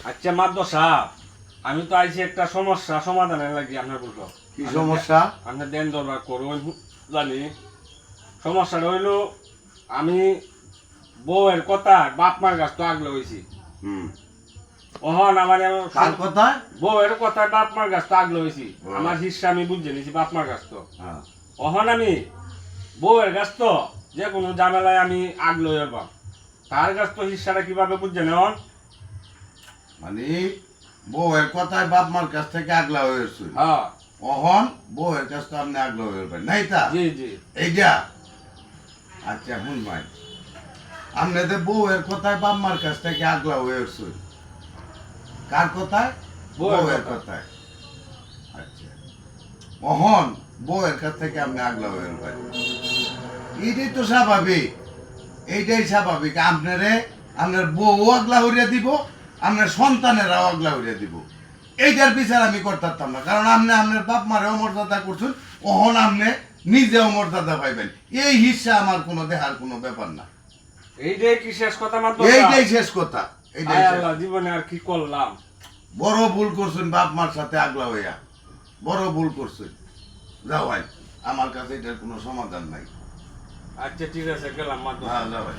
আচ্ছা মাদ্দ সাহেব, আমি তো আইছি একটা সমস্যা সমাধানের লাগি আপনার বলবো। কি সমস্যা? আপনার দেন দরবার করুন জানি। সমস্যাটা হইল আমি বউয়ের কথা বাপ মার কাছ তো আগলে হয়েছি। হুম। ওহন আমার কার কথা? বউয়ের কথা বাপ মার কাছ তো আগলে হয়েছি। ও। আমার হিস্সা আমি বুঝে নিছি বাপ মার কাছ তো। হ্যাঁ। ওহন আমি বউয়ের কাছ তো যে কোনো ঝামেলায় আমি আগলে হইব। তার কাছ তো হিস্সাটা কিভাবে বুঝে নেন? মানে বউয়ের কথায় বাপ মার কাছ থেকে আগলা হয়েছে। হ্যাঁ অহন বউয়ের কাছ থেকে আপনি আগলা হয়ে নাই তা? জি জি। এইটা আচ্ছা শুন ভাই, আপনাদের বউয়ের কথায় বাপ মার কাছ থেকে আগলা হয়েছে। কার কথায়? বউয়ের কথায়। আচ্ছা, অহন বউয়ের কাছ থেকে আপনি আগলা হয়ে ভাই, এটাই তো স্বাভাবিক। এইটাই স্বাভাবিক। আপনার বউ আগলা হইয়া দিব, আপনার সন্তানেরাও আগলা হইয়া দিব। এইটার বিচার আমি করতাম না, কারণ আপনি আপনার বাপ মারে অমর্যাদা করছেন, ওহন আপনি নিজে অমর্যাদা পাইবেন। এই হিসা আমার কোনো দেহার কোনো ব্যাপার না। এইটাই কি শেষ কথা মাত্র? এইটাই শেষ কথা। এইটাই শেষ। আল্লাহ জীবনে আর কি করলাম? বড় ভুল করছেন বাপ মার সাথে আগলা হইয়া, বড় ভুল করছেন। যাও ভাই, আমার কাছে এটার কোনো সমাধান নাই। আচ্ছা ঠিক আছে গেলাম মাত্র। হ্যাঁ যাও ভাই।